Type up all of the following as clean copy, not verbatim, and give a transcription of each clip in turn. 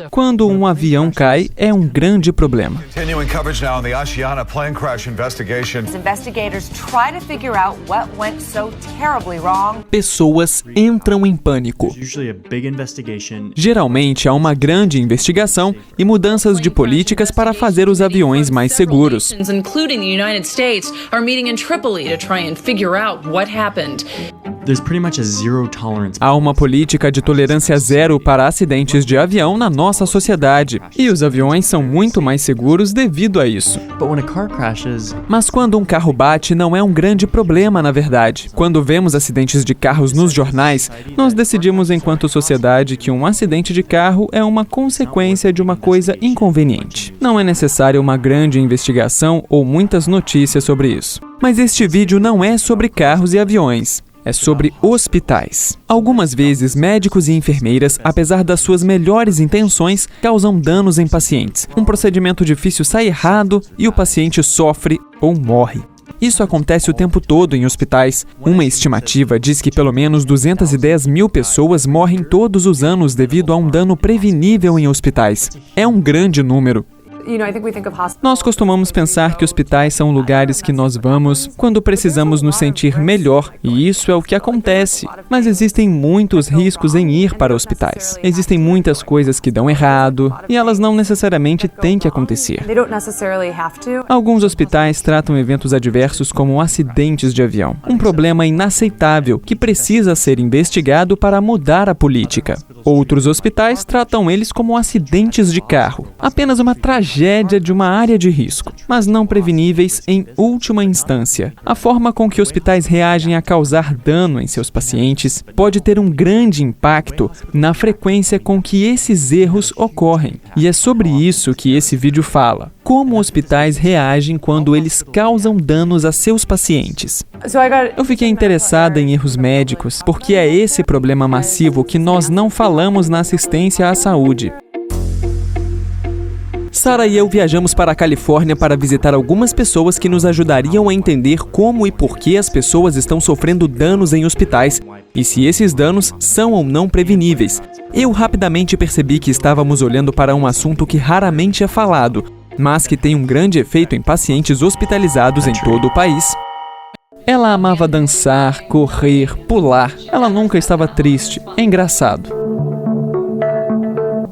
Quando um avião cai, é um grande problema. Pessoas entram em pânico. Geralmente há uma grande investigação e mudanças de políticas para fazer os aviões mais seguros. Há uma política de tolerância zero para acidentes de avião na nossa sociedade, e os aviões são muito mais seguros devido a isso. Mas quando um carro bate, não é um grande problema, na verdade. Quando vemos acidentes de carros nos jornais, nós decidimos enquanto sociedade que um acidente de carro é uma consequência de uma coisa inconveniente. Não é necessária uma grande investigação ou muitas notícias sobre isso. Mas este vídeo não é sobre carros e aviões. É sobre hospitais. Algumas vezes, médicos e enfermeiras, apesar das suas melhores intenções, causam danos em pacientes. Um procedimento difícil sai errado e o paciente sofre ou morre. Isso acontece o tempo todo em hospitais. Uma estimativa diz que pelo menos 210 mil pessoas morrem todos os anos devido a um dano prevenível em hospitais. É um grande número. Nós costumamos pensar que hospitais são lugares que nós vamos quando precisamos nos sentir melhor, e isso é o que acontece. Mas existem muitos riscos em ir para hospitais. Existem muitas coisas que dão errado, e elas não necessariamente têm que acontecer. Alguns hospitais tratam eventos adversos como acidentes de avião, um problema inaceitável que precisa ser investigado para mudar a política. Outros hospitais tratam eles como acidentes de carro, apenas uma tragédia de uma área de risco, mas não preveníveis em última instância. A forma com que hospitais reagem a causar dano em seus pacientes pode ter um grande impacto na frequência com que esses erros ocorrem. E é sobre isso que esse vídeo fala. Como hospitais reagem quando eles causam danos a seus pacientes. Eu fiquei interessada em erros médicos, porque é esse problema massivo que nós não falamos na assistência à saúde. Sarah e eu viajamos para a Califórnia para visitar algumas pessoas que nos ajudariam a entender como e por que as pessoas estão sofrendo danos em hospitais e se esses danos são ou não preveníveis. Eu rapidamente percebi que estávamos olhando para um assunto que raramente é falado, mas que tem um grande efeito em pacientes hospitalizados em todo o país. Ela amava dançar, correr, pular. Ela nunca estava triste. É engraçado.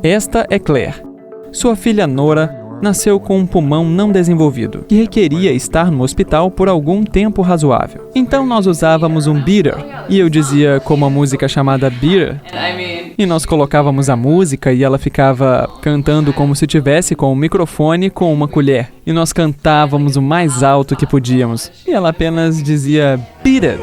Esta é Claire. Sua filha Nora nasceu com um pulmão não desenvolvido, que requeria estar no hospital por algum tempo razoável. Então nós usávamos um beater, e eu dizia como a música chamada Beater, e nós colocávamos a música e ela ficava cantando como se tivesse com um microfone com uma colher, e nós cantávamos o mais alto que podíamos, e ela apenas dizia Beater.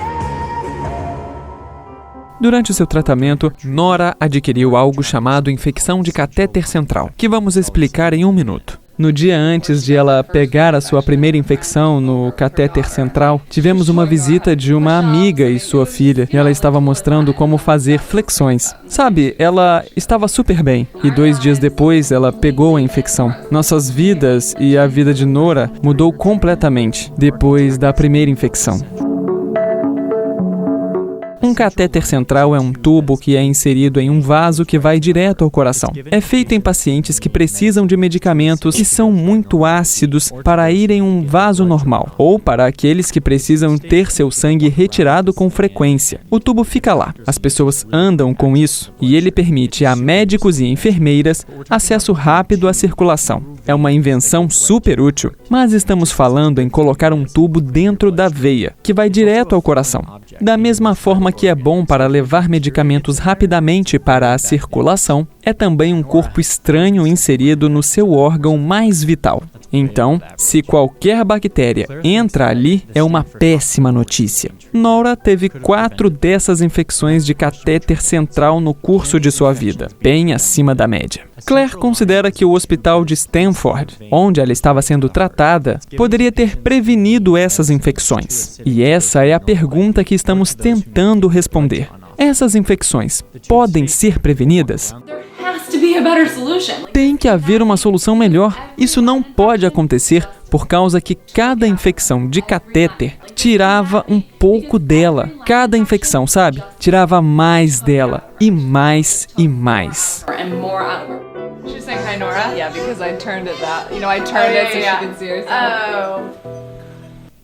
Durante o seu tratamento, Nora adquiriu algo chamado infecção de catéter central, que vamos explicar em um minuto. No dia antes de ela pegar a sua primeira infecção no catéter central, tivemos uma visita de uma amiga e sua filha, e ela estava mostrando como fazer flexões. Sabe, ela estava super bem, e 2 dias depois ela pegou a infecção. Nossas vidas e a vida de Nora mudou completamente depois da primeira infecção. Um catéter central é um tubo que é inserido em um vaso que vai direto ao coração. É feito em pacientes que precisam de medicamentos que são muito ácidos para ir em um vaso normal, ou para aqueles que precisam ter seu sangue retirado com frequência. O tubo fica lá. As pessoas andam com isso, e ele permite a médicos e enfermeiras acesso rápido à circulação. É uma invenção super útil, mas estamos falando em colocar um tubo dentro da veia, que vai direto ao coração. Da mesma forma que é bom para levar medicamentos rapidamente para a circulação, é também um corpo estranho inserido no seu órgão mais vital. Então, se qualquer bactéria entra ali, é uma péssima notícia. Nora teve 4 dessas infecções de catéter central no curso de sua vida, bem acima da média. Claire considera que o hospital de Stanford, onde ela estava sendo tratada, poderia ter prevenido essas infecções. E essa é a pergunta que estamos tentando responder. Essas infecções podem ser prevenidas? Tem que haver uma solução melhor. Isso não pode acontecer por causa que cada infecção de catéter tirava um pouco dela. Cada infecção, sabe? Tirava mais dela. E mais e mais. She's saying hi, Nora? Yeah, because I turned it I turned it so she could see herself.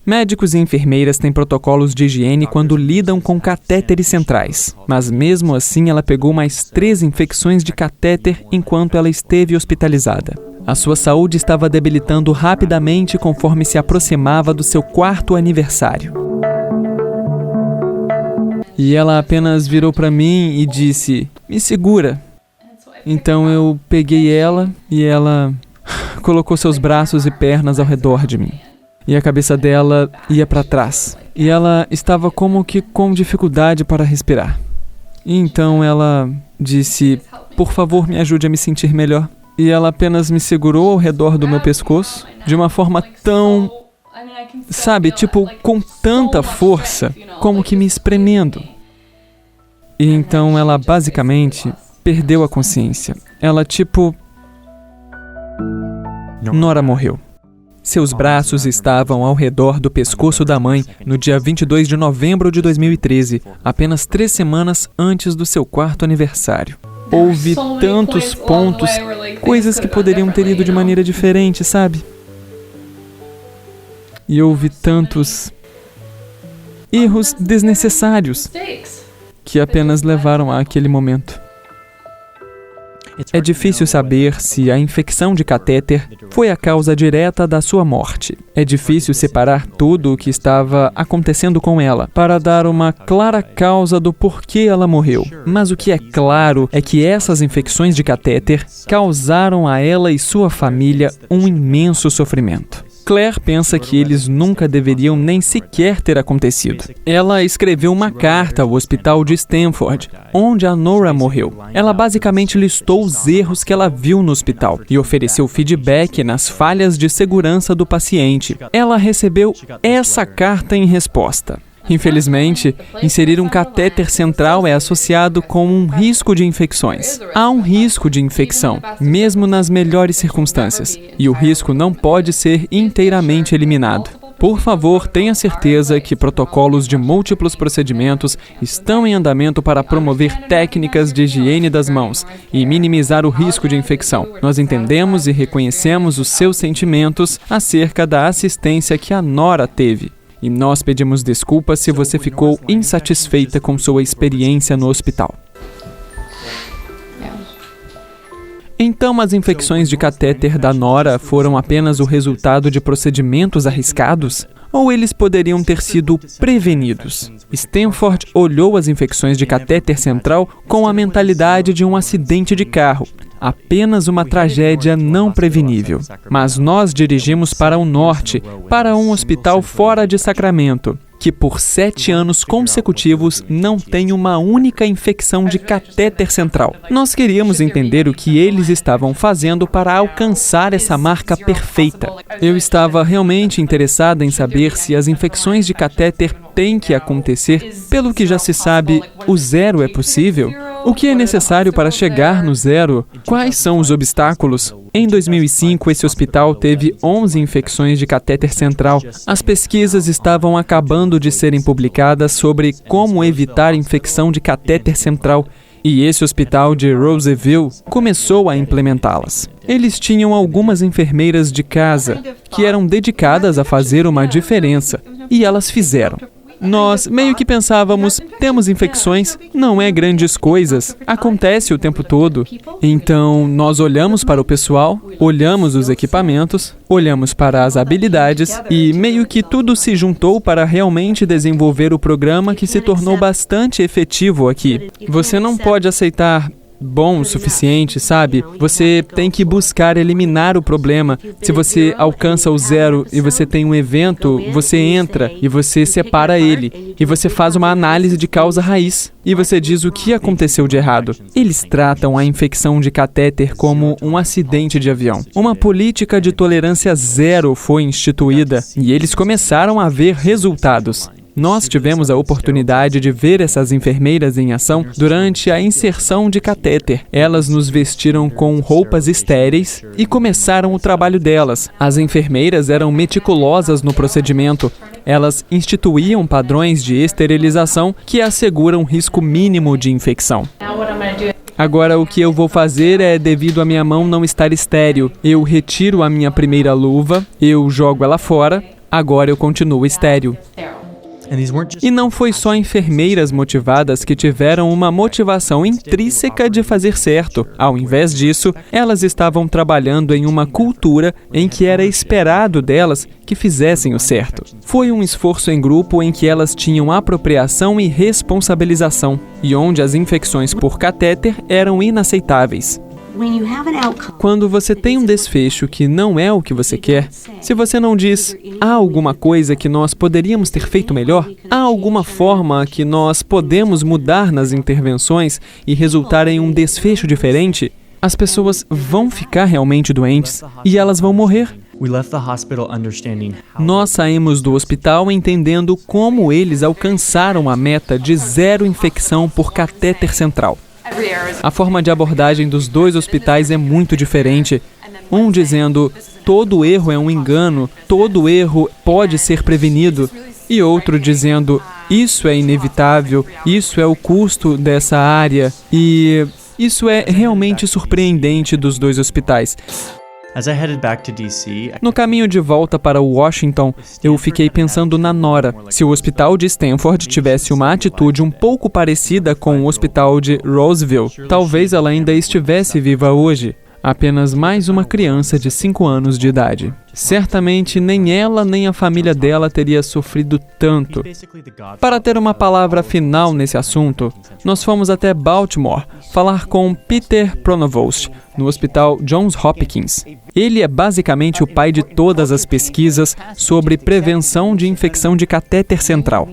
Médicos e enfermeiras têm protocolos de higiene quando lidam com catéteres centrais. Mas mesmo assim, ela pegou mais 3 infecções de catéter enquanto ela esteve hospitalizada. A sua saúde estava debilitando rapidamente conforme se aproximava do seu 4º aniversário. E ela apenas virou para mim e disse: "Me segura." Então eu peguei ela e ela colocou seus braços e pernas ao redor de mim. E a cabeça dela ia para trás. E ela estava como que com dificuldade para respirar. E então ela disse: "Por favor, me ajude a me sentir melhor." E ela apenas me segurou ao redor do meu pescoço de uma forma tão, sabe, tipo, com tanta força, como que me espremendo. E então ela basicamente perdeu a consciência. Ela, Nora morreu. Seus braços estavam ao redor do pescoço da mãe no dia 22 de novembro de 2013, apenas 3 semanas antes do seu 4º aniversário. Houve tantos pontos, coisas que poderiam ter ido de maneira diferente, sabe? E houve tantos erros desnecessários que apenas levaram àquele momento. É difícil saber se a infecção de catéter foi a causa direta da sua morte. É difícil separar tudo o que estava acontecendo com ela para dar uma clara causa do porquê ela morreu. Mas o que é claro é que essas infecções de catéter causaram a ela e sua família um imenso sofrimento. Claire pensa que eles nunca deveriam nem sequer ter acontecido. Ela escreveu uma carta ao hospital de Stanford, onde a Nora morreu. Ela basicamente listou os erros que ela viu no hospital e ofereceu feedback nas falhas de segurança do paciente. Ela recebeu essa carta em resposta. Infelizmente, inserir um catéter central é associado com um risco de infecções. Há um risco de infecção, mesmo nas melhores circunstâncias, e o risco não pode ser inteiramente eliminado. Por favor, tenha certeza que protocolos de múltiplos procedimentos estão em andamento para promover técnicas de higiene das mãos e minimizar o risco de infecção. Nós entendemos e reconhecemos os seus sentimentos acerca da assistência que a Nora teve. E nós pedimos desculpas se você ficou insatisfeita com sua experiência no hospital. Então, as infecções de catéter da Nora foram apenas o resultado de procedimentos arriscados? Ou eles poderiam ter sido prevenidos? Stanford olhou as infecções de catéter central com a mentalidade de um acidente de carro, apenas uma tragédia não prevenível. Mas nós dirigimos para o norte, para um hospital fora de Sacramento, que por 7 anos consecutivos não tem uma única infecção de catéter central. Nós queríamos entender o que eles estavam fazendo para alcançar essa marca perfeita. Eu estava realmente interessada em saber se as infecções de catéter têm que acontecer. Pelo que já se sabe, o 0 é possível? O que é necessário para chegar no 0? Quais são os obstáculos? Em 2005, esse hospital teve 11 infecções de catéter central. As pesquisas estavam acabando de serem publicadas sobre como evitar infecção de catéter central, e esse hospital de Roseville começou a implementá-las. Eles tinham algumas enfermeiras de casa que eram dedicadas a fazer uma diferença, e elas fizeram. Nós meio que pensávamos, temos infecções, não é grandes coisas, acontece o tempo todo. Então, nós olhamos para o pessoal, olhamos os equipamentos, olhamos para as habilidades e meio que tudo se juntou para realmente desenvolver o programa que se tornou bastante efetivo aqui. Você não pode aceitar bom o suficiente, sabe? Você tem que buscar eliminar o problema. Se você alcança o 0 e você tem um evento, você entra e você separa ele. E você faz uma análise de causa raiz. E você diz o que aconteceu de errado. Eles tratam a infecção de catéter como um acidente de avião. Uma política de tolerância 0 foi instituída e eles começaram a ver resultados. Nós tivemos a oportunidade de ver essas enfermeiras em ação durante a inserção de catéter. Elas nos vestiram com roupas estéreis e começaram o trabalho delas. As enfermeiras eram meticulosas no procedimento. Elas instituíam padrões de esterilização que asseguram risco mínimo de infecção. Agora, o que eu vou fazer é, devido a minha mão não estar estéril, eu retiro a minha primeira luva, eu jogo ela fora, agora eu continuo estéril. E não foi só enfermeiras motivadas que tiveram uma motivação intrínseca de fazer certo. Ao invés disso, elas estavam trabalhando em uma cultura em que era esperado delas que fizessem o certo. Foi um esforço em grupo em que elas tinham apropriação e responsabilização, e onde as infecções por catéter eram inaceitáveis. Quando você tem um desfecho que não é o que você quer, se você não diz, há alguma coisa que nós poderíamos ter feito melhor, há alguma forma que nós podemos mudar nas intervenções e resultar em um desfecho diferente, as pessoas vão ficar realmente doentes e elas vão morrer. Nós saímos do hospital entendendo como eles alcançaram a meta de 0 infecção por catéter central. A forma de abordagem dos 2 hospitais é muito diferente. Um dizendo, todo erro é um engano, todo erro pode ser prevenido. E outro dizendo, isso é inevitável, isso é o custo dessa área. E isso é realmente surpreendente dos 2 hospitais. No caminho de volta para Washington, eu fiquei pensando na Nora. Se o hospital de Stanford tivesse uma atitude um pouco parecida com o hospital de Roseville, talvez ela ainda estivesse viva hoje. Apenas mais uma criança de 5 anos de idade. Certamente nem ela nem a família dela teria sofrido tanto. Para ter uma palavra final nesse assunto, nós fomos até Baltimore falar com Peter Pronovost, no Hospital Johns Hopkins. Ele é basicamente o pai de todas as pesquisas sobre prevenção de infecção de catéter central.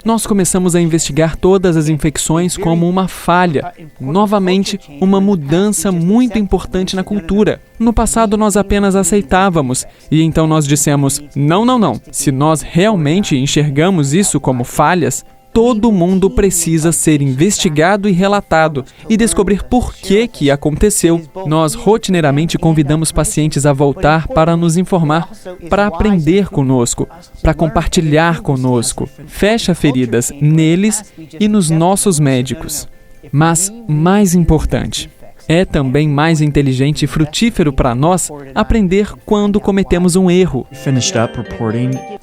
Nós começamos a investigar todas as infecções como uma falha. Novamente, uma mudança muito importante na cultura. No passado, nós apenas aceitávamos. E então nós dissemos, não. Se nós realmente enxergamos isso como falhas, todo mundo precisa ser investigado e relatado e descobrir por que aconteceu. Nós rotineiramente convidamos pacientes a voltar para nos informar, para aprender conosco, para compartilhar conosco. Fecha feridas neles e nos nossos médicos. Mas, mais importante, é também mais inteligente e frutífero para nós aprender quando cometemos um erro.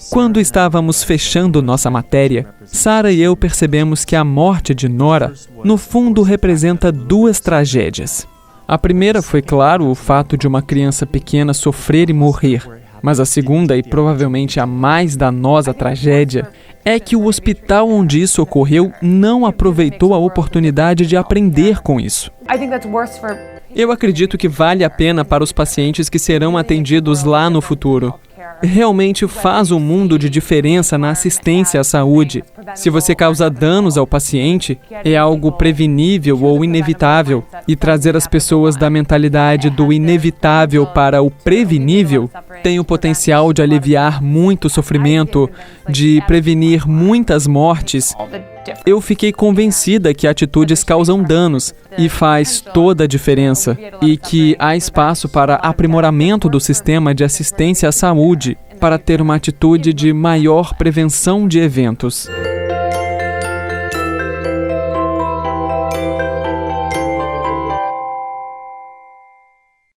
Quando estávamos fechando nossa matéria, Sarah e eu percebemos que a morte de Nora, no fundo, representa 2 tragédias. A primeira foi, claro, o fato de uma criança pequena sofrer e morrer. Mas a segunda, e provavelmente a mais danosa tragédia, é que o hospital onde isso ocorreu não aproveitou a oportunidade de aprender com isso. Eu acredito que vale a pena para os pacientes que serão atendidos lá no futuro. Realmente faz um mundo de diferença na assistência à saúde. Se você causa danos ao paciente, é algo prevenível ou inevitável. E trazer as pessoas da mentalidade do inevitável para o prevenível tem o potencial de aliviar muito sofrimento, de prevenir muitas mortes. Eu fiquei convencida que atitudes causam danos e faz toda a diferença, e que há espaço para aprimoramento do sistema de assistência à saúde, para ter uma atitude de maior prevenção de eventos.